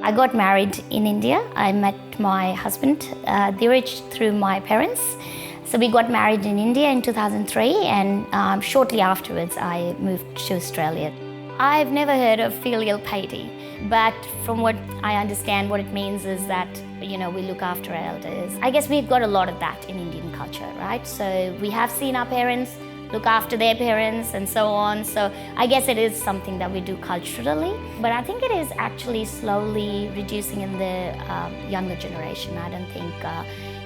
I got married in India. I met my husband, Dheeraj, through my parents. So we got married in India in 2003, and shortly afterwards I moved to Australia. I've never heard of Filial Piety, but from what I understand, what it means is that, we look after our elders. I guess we've got a lot of that in Indian culture, right? So we have seen our parents look after their parents and so on. So I guess it is something that we do culturally, but I think it is actually slowly reducing in the younger generation. I don't think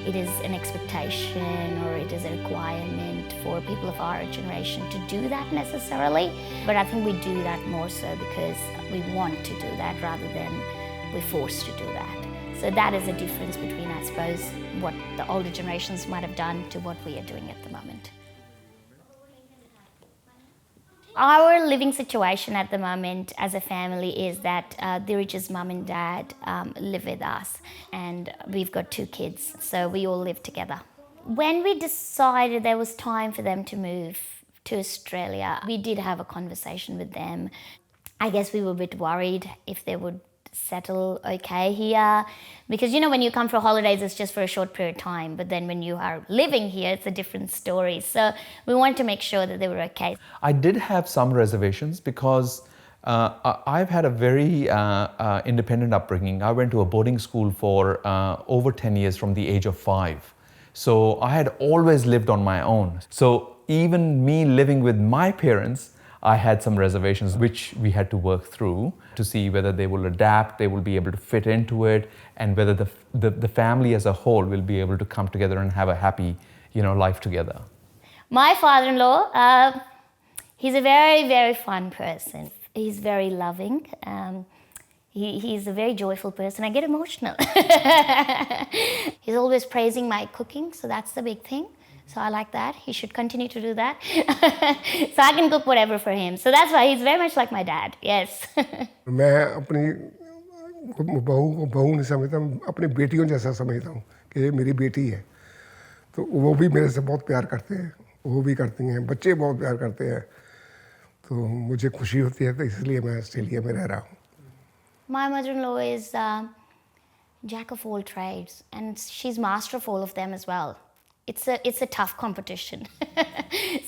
it is an expectation or it is a requirement for people of our generation to do that necessarily, but I think we do that more so because we want to do that rather than we're forced to do that. So that is a difference between, I suppose, what the older generations might have done to what we are doing at the moment. Our living situation at the moment as a family is that Dheeraj's mum and dad live with us, and we've got 2 kids, so we all live together. When we decided there was time for them to move to Australia, we did have a conversation with them. I guess we were a bit worried if they would settle okay here, because when you come for holidays it's just for a short period of time, but then when you are living here it's a different story. So we wanted to make sure that they were okay. I did have some reservations because I've had a very independent upbringing. I went to a boarding school for over 10 years from the age of 5. So I had always lived on my own. So even me living with my parents, I had some reservations which we had to work through to see whether they will adapt, they will be able to fit into it, and whether the family as a whole will be able to come together and have a happy, life together. My father-in-law, he's a very, very fun person. He's very loving. He's a very joyful person. I get emotional. He's always praising my cooking, so that's the big thing. So I like that. He should continue to do that. So I can cook whatever for him. So that's why he's very much like my dad. Yes. मैं अपनी बहू नहीं समझता, अपनी बेटियों जैसा समझता हूँ कि ये मेरी बेटी है. तो वो भी मेरे से बहुत प्यार करते हैं, वो भी करती हैं, बच्चे बहुत प्यार करते हैं. तो मुझे खुशी होती है, तो इसलिए मैं ऑस्ट्रेलिया में रह रहा हूँ. My mother-in-law is jack of all trades, and she's master of all of them as well. It's a tough competition.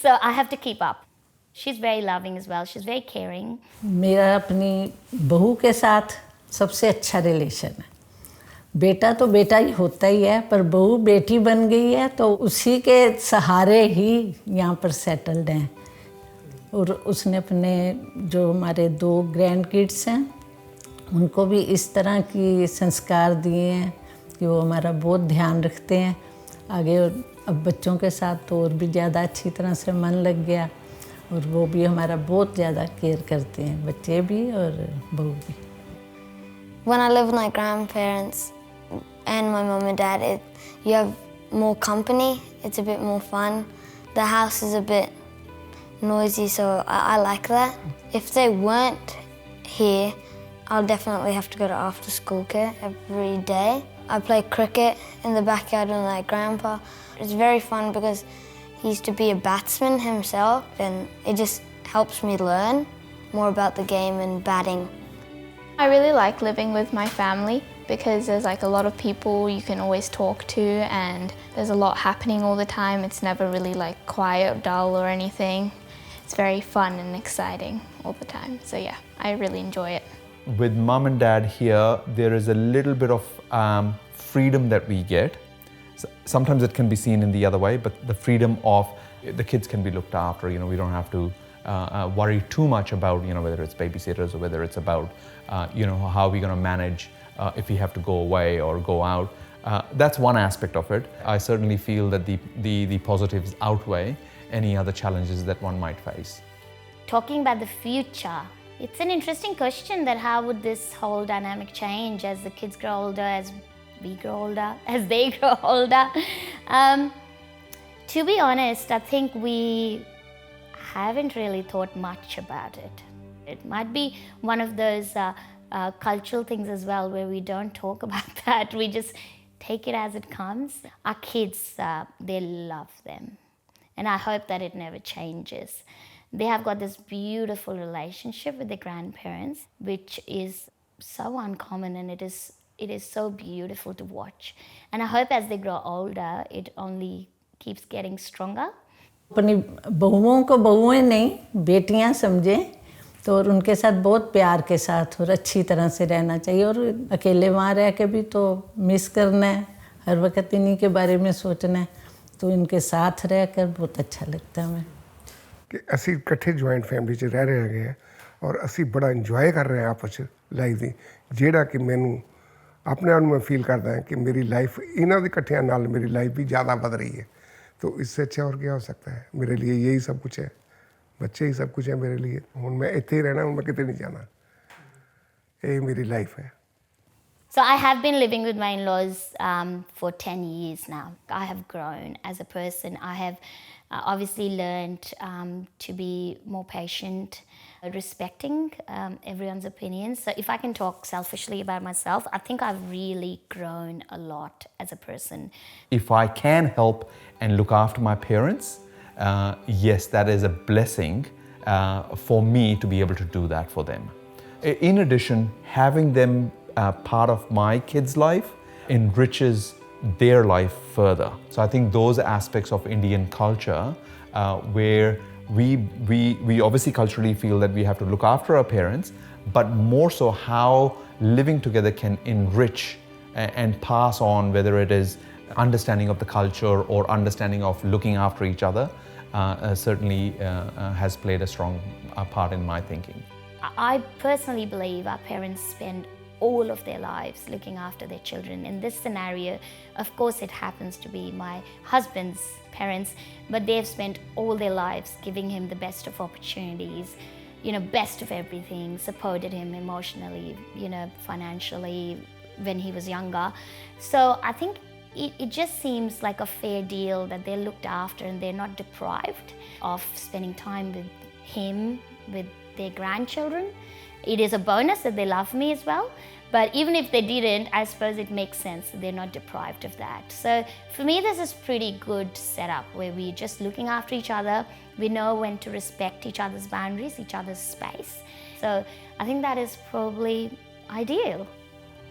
So I have to keep up. She's very loving as well. She's very caring. मेरा अपनी बहू के साथ सबसे अच्छा relation है. बेटा तो बेटा ही होता ही है, पर बहू बेटी बन गई है तो उसी के सहारे ही यहाँ पर सेटल्ड हैं. और उसने अपने जो हमारे 2 ग्रैंड किड्स हैं उनको भी इस तरह की संस्कार दिए हैं कि वो हमारा बहुत ध्यान रखते हैं. आगे अब बच्चों के साथ तो और भी ज़्यादा अच्छी तरह से मन लग गया, और वो भी हमारा बहुत ज़्यादा केयर करते हैं, बच्चे भी और बहू भी. When I live with my grandparents and my mum and dad, you have more company, it's a bit more fun. The house is a bit noisy, so I like that. If they weren't here, I'll definitely have to go to after school care every day. I play cricket in the backyard with my grandpa. It's very fun because he used to be a batsman himself, and it just helps me learn more about the game and batting. I really like living with my family because there's a lot of people you can always talk to, and there's a lot happening all the time. It's never really quiet or dull or anything. It's very fun and exciting all the time. So yeah, I really enjoy it. With mom and dad here, there is a little bit of freedom that we get. Sometimes it can be seen in the other way, but the freedom of the kids can be looked after. We don't have to worry too much about whether it's babysitters or whether it's about how we're going to manage if we have to go away or go out. That's one aspect of it. I certainly feel that the positives outweigh any other challenges that one might face. Talking about the future, it's an interesting question that how would this whole dynamic change as the kids grow older, as we grow older, as they grow older. To be honest, I think we haven't really thought much about it. It might be one of those cultural things as well where we don't talk about that. We just take it as it comes. Our kids, they love them. And I hope that it never changes. They have got this beautiful relationship with their grandparents, which is so uncommon, and it is so beautiful to watch. And I hope as they grow older, it only keeps getting stronger. अपनी बहुओं को बहुएं नहीं बेटियां समझें तो और उनके साथ बहुत प्यार के साथ और अच्छी तरह से रहना चाहिए। और अकेले वहाँ रह के भी तो मिस करना है, हर वक्त इन्हीं के बारे में सोचना है, तो इनके साथ रह कर बहुत अच्छा लगता है हमें कि असी इकट्ठे जॉइंट फैमिली 'ਚ ਰਹਿ ਰਹੇ ਹੈਗੇ और ਅਸੀਂ बड़ा इंजॉय कर रहे हैं आपस 'ਚ लाइफ ਦੀ, ਜਿਹੜਾ कि ਮੈਨੂੰ अपने आप में फील करता है कि मेरी लाइफ इन्हों की इकट्ठिया नाल मेरी लाइफ भी ज़्यादा बढ़ रही है। तो इससे अच्छा और क्या हो सकता है? मेरे लिए यही सब कुछ है, बच्चे ही सब कुछ है मेरे लिए। हूँ मैं इत्थे ही रहना, हूँ मैं कितने नहीं जाना, यही मेरी लाइफ है। So I have been living with my in-laws for 10 years now. I have grown as a person. I have obviously learned to be more patient, respecting everyone's opinions. So if I can talk selfishly about myself, I think I've really grown a lot as a person. If I can help and look after my parents, yes, that is a blessing for me to be able to do that for them. In addition, having them part of my kids' life enriches their life further. So I think those aspects of Indian culture where we obviously culturally feel that we have to look after our parents, but more so how living together can enrich and pass on, whether it is understanding of the culture or understanding of looking after each other, certainly has played a strong part in my thinking. I personally believe our parents spend all of their lives looking after their children. In this scenario, of course, it happens to be my husband's parents, but they've spent all their lives giving him the best of opportunities, best of everything, supported him emotionally, financially when he was younger. So I think it just seems like a fair deal that they're looked after and they're not deprived of spending time with him, with their grandchildren. It is a bonus that they love me as well, but even if they didn't, I suppose it makes sense that they're not deprived of that. So for me, this is pretty good setup where we're just looking after each other. We know when to respect each other's boundaries, each other's space. So I think that is probably ideal.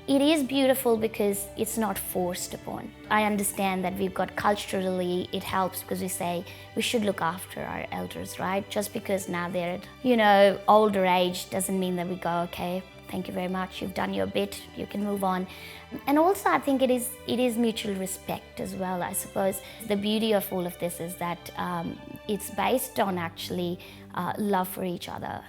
It is beautiful because it's not forced upon. I understand that we've got culturally, it helps because we say we should look after our elders, right? Just because now they're at, older age doesn't mean that we go, okay, thank you very much, you've done your bit, you can move on. And also I think it is mutual respect as well, I suppose. The beauty of all of this is that it's based on actually love for each other